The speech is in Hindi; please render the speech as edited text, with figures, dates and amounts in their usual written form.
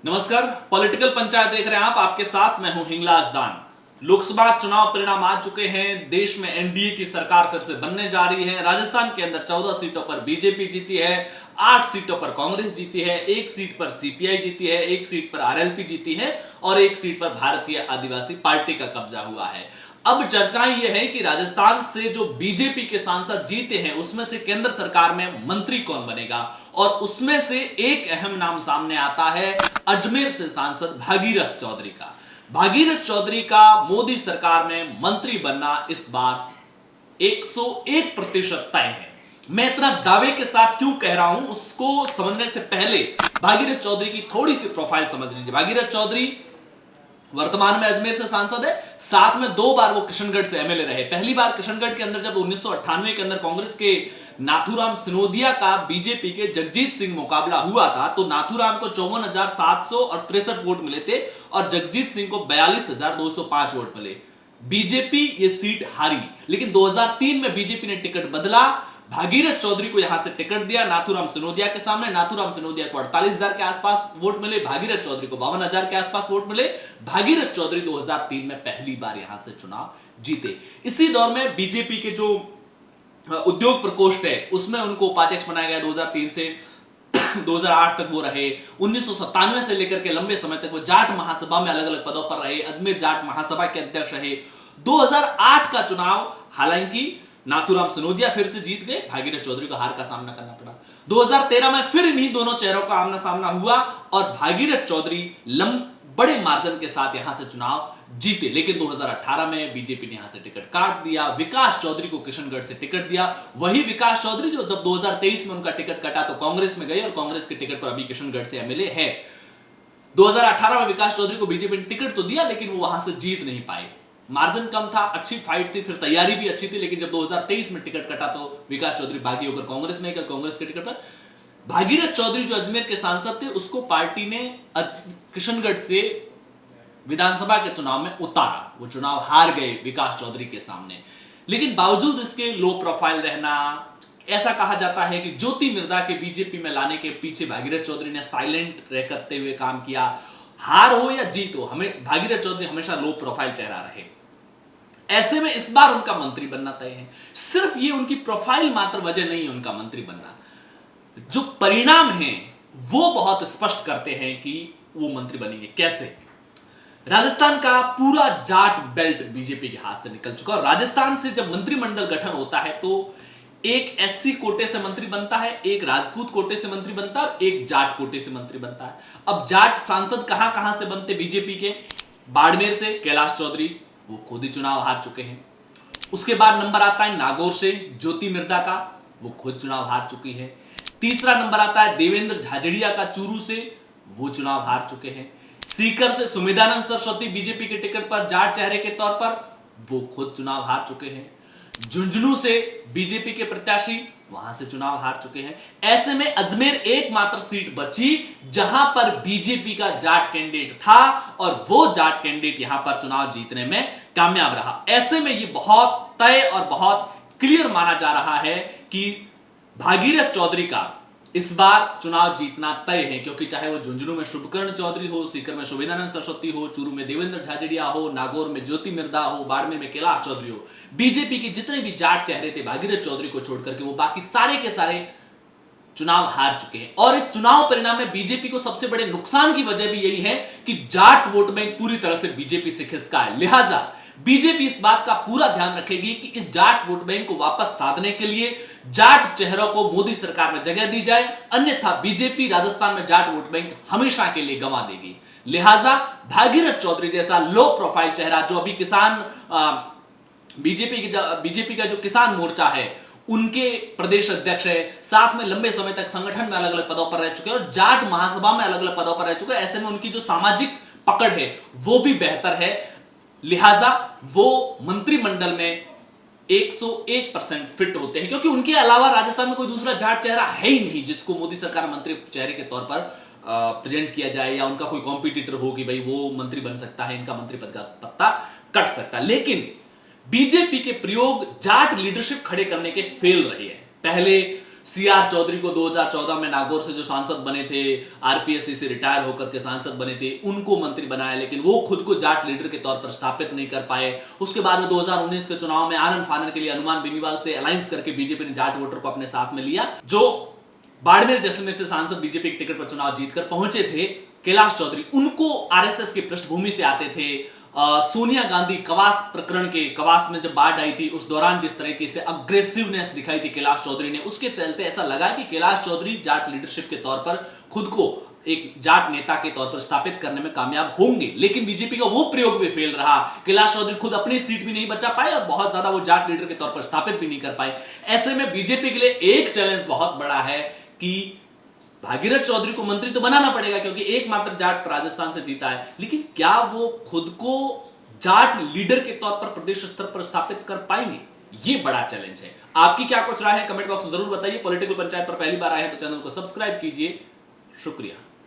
नमस्कार। पॉलिटिकल पंचायत देख रहे हैं आप। आपके साथ मैं हूं हिंगलाज दान। लोकसभा चुनाव परिणाम आ चुके हैं। देश में एनडीए की सरकार फिर से बनने जा रही है। राजस्थान के अंदर 14 सीटों पर बीजेपी जीती है, 8 सीटों पर कांग्रेस जीती है, 1 सीट पर सीपीआई जीती है, 1 सीट पर आरएलपी जीती है और 1 सीट पर भारतीय आदिवासी पार्टी का कब्जा हुआ है। अब चर्चाएं यह है कि राजस्थान से जो बीजेपी के सांसद जीते हैं उसमें से केंद्र सरकार में मंत्री कौन बनेगा, और उसमें से एक अहम नाम सामने आता है अजमेर से सांसद भागीरथ चौधरी का। भागीरथ चौधरी का मोदी सरकार में मंत्री बनना इस बार 101% तय है। मैं इतना दावे के साथ क्यों कह रहा हूं उसको समझने से पहले भागीरथ चौधरी की थोड़ी सी प्रोफाइल समझ लीजिए। भागीरथ चौधरी वर्तमान में अजमेर से सांसद है, साथ में 2 बार वो किशनगढ़ से एमएलए रहे। पहली बार किशनगढ़ के अंदर जब 1998 के अंदर कांग्रेस के नाथूराम सिनोदिया का बीजेपी के जगजीत सिंह मुकाबला हुआ था तो नाथूराम को 54,763 वोट मिले थे और जगजीत सिंह को 42,205 वोट मिले। बीजेपी ये सीट हारी, लेकिन 2003 में बीजेपी ने टिकट बदला, भागीरथ चौधरी को यहां से टिकट दिया नाथूराम सिनोदिया के सामने। नाथूराम सिनोदिया को 48,000 के आसपास वोट मिले, भागीरथ चौधरी को 52,000 के आसपास वोट मिले। भागीरथ चौधरी 2003 में पहली बार यहां से चुनाव जीते। इसी दौर में बीजेपी के जो उद्योग प्रकोष्ठ है उसमें उनको उपाध्यक्ष बनाया गया। 2003 से 2008 तक वो रहे। 1997 से लेकर के लंबे समय तक वो जाट महासभा में अलग अलग पदों पर रहे। अजमेर जाट महासभा के अध्यक्ष रहे। 2008 का चुनाव हालांकि नाथूराम सिनोदिया फिर से जीत गए, भागीरथ चौधरी को हार का सामना करना पड़ा। 2013 में फिर इन्हीं दोनों चेहरों का आमना सामना हुआ और भागीरथ चौधरी बड़े मार्जिन के साथ यहां से चुनाव जीते। लेकिन 2018 में बीजेपी ने यहां से टिकट काट दिया। विकास चौधरी को किशनगढ़ से टिकट दिया। वही विकास चौधरी जो जब 2023 में उनका टिकट कटा तो कांग्रेस में गए और कांग्रेस के टिकट पर अभी किशनगढ़ से एमएलए है। 2018 में विकास चौधरी को बीजेपी ने टिकट तो दिया लेकिन वो वहां से जीत नहीं पाए। मार्जिन कम था, अच्छी फाइट थी, फिर तैयारी भी अच्छी थी, लेकिन जब 2023 में टिकट कटा तो विकास चौधरी बागी होकर कांग्रेस में गए। कांग्रेस के टिकट पर भागीरथ चौधरी जो अजमेर के सांसद थे उसको पार्टी ने किशनगढ़ से विधानसभा के चुनाव में उतारा। वो चुनाव हार गए विकास चौधरी के सामने। लेकिन बावजूद इसके लो प्रोफाइल रहना, ऐसा कहा जाता है कि ज्योति मिर्धा के बीजेपी में लाने के पीछे भागीरथ चौधरी ने साइलेंट रह करते हुए काम किया। हार हो या जीत हो, हमें भागीरथ चौधरी हमेशा लो प्रोफाइल चेहरा रहे। ऐसे में इस बार उनका मंत्री बनना तय है। सिर्फ ये उनकी प्रोफाइल मात्र वजह नहीं है उनका मंत्री बनना, जो परिणाम हैं वो बहुत स्पष्ट करते हैं कि वो मंत्री बनेंगे कैसे। राजस्थान का पूरा जाट बेल्ट बीजेपी के हाथ से निकल चुका है। राजस्थान से जब मंत्रिमंडल गठन होता है तो एक एससी कोटे से मंत्री बनता है, एक राजपूत कोटे से मंत्री बनता है और एक जाट कोटे से मंत्री बनता है। अब जाट सांसद कहां कहां से बनते बीजेपी के? बाड़मेर से कैलाश चौधरी, वो खुद ही चुनाव हार चुके हैं। उसके बाद नंबर आता है नागौर से ज्योति मिर्धा का, वो खुद चुनाव हार चुकी है। तीसरा नंबर आता है देवेंद्र झाझड़िया का चूरू से, वो चुनाव हार चुके हैं। सीकर से सुमेधानंद सरस्वती बीजेपी के टिकट पर जाट चेहरे के तौर पर, वो खुद चुनाव हार चुके हैं। झुंझुनू से बीजेपी के प्रत्याशी वहां से चुनाव हार चुके हैं। ऐसे में अजमेर एकमात्र सीट बची जहां पर बीजेपी का जाट कैंडिडेट था और वो जाट कैंडिडेट यहां पर चुनाव जीतने में कामयाब रहा। ऐसे में ये बहुत तय और बहुत क्लियर माना जा रहा है कि भागीरथ चौधरी का इस बार चुनाव जीतना तय है, क्योंकि चाहे वो झुंझुनू में शुभकर्ण चौधरी हो, सीकर में सुमेधानंद सरस्वती हो, चूरू में देवेंद्र झाझड़िया हो, नागौर में ज्योति मिर्धा हो, बाड़मेर में कैलाश चौधरी हो, बीजेपी के जितने भी जाट चेहरे थे भागीरथ चौधरी को छोड़कर के वो बाकी सारे के सारे चुनाव हार चुके हैं। और इस चुनाव परिणाम में बीजेपी को सबसे बड़े नुकसान की वजह भी यही है कि जाट वोट बैंक पूरी तरह से बीजेपी से खिसका है। लिहाजा बीजेपी इस बात का पूरा ध्यान रखेगी कि इस जाट वोट बैंक को वापस साधने के लिए जाट चेहरों को मोदी सरकार में जगह दी जाए, अन्यथा बीजेपी राजस्थान में जाट वोट बैंक हमेशा के लिए गंवा देगी। लिहाजा भागीरथ चौधरी जैसा लो प्रोफाइल चेहरा जो अभी बीजेपी का जो किसान मोर्चा है उनके प्रदेश अध्यक्ष है, साथ में लंबे समय तक संगठन में अलग अलग पदों पर रह चुके हैं और जाट महासभा में अलग अलग पदों पर रह चुके हैं। ऐसे में उनकी जो सामाजिक पकड़ है वो भी बेहतर है। लिहाजा वो मंत्रिमंडल में 101% फिट होते हैं, क्योंकि उनके अलावा राजस्थान में कोई दूसरा जाट चेहरा है ही नहीं जिसको मोदी सरकार मंत्री चेहरे के तौर पर प्रेजेंट किया जाए या उनका कोई कॉम्पिटिटर हो कि भाई वो मंत्री बन सकता है, इनका मंत्री पद का पत्ता कट सकता है। लेकिन बीजेपी के प्रयोग जाट लीडरशिप खड़े करने के फेल रहे हैं। पहले सीआर चौधरी को 2014 में नागौर से जो सांसद बने थे, आरपीएससी से रिटायर होकर के सांसद बने थे, उनको मंत्री बनाया, लेकिन वो खुद को जाट लीडर के तौर पर स्थापित नहीं कर पाए। उसके बाद में 2019 के चुनाव में आनंद फानन के लिए हनुमान बेनीवाल से अलायंस करके बीजेपी ने जाट वोटर को अपने साथ में लिया। जो बाड़मेर जैसलमेर से सांसद बीजेपी के टिकट पर चुनाव जीतकर पहुंचे थे, कैलाश चौधरी, उनको आरएसएस की पृष्ठभूमि से आते थे। सोनिया गांधी कवास प्रकरण के, कवास में जब बाढ़ आई थी उस दौरान जिस तरीके से अग्रेसिवनेस दिखाई थी कैलाश चौधरी ने, उसके चलते ऐसा लगा कि कैलाश चौधरी जाट लीडरशिप के तौर पर खुद को एक जाट नेता के तौर पर स्थापित करने में कामयाब होंगे। लेकिन बीजेपी का वो प्रयोग भी फेल रहा। कैलाश चौधरी खुद अपनी सीट भी नहीं बचा पाए और बहुत ज्यादा वो जाट लीडर के तौर पर स्थापित भी नहीं कर पाए। ऐसे में बीजेपी के लिए एक चैलेंज बहुत बड़ा है कि भागीरथ चौधरी को मंत्री तो बनाना पड़ेगा, क्योंकि एकमात्र जाट राजस्थान से जीता है, लेकिन क्या वो खुद को जाट लीडर के तौर पर प्रदेश स्तर पर स्थापित कर पाएंगे? ये बड़ा चैलेंज है। आपकी क्या कुछ राय है, कमेंट बॉक्स में जरूर बताइए। पॉलिटिकल पंचायत पर पहली बार आए हैं तो चैनल को सब्सक्राइब कीजिए। शुक्रिया।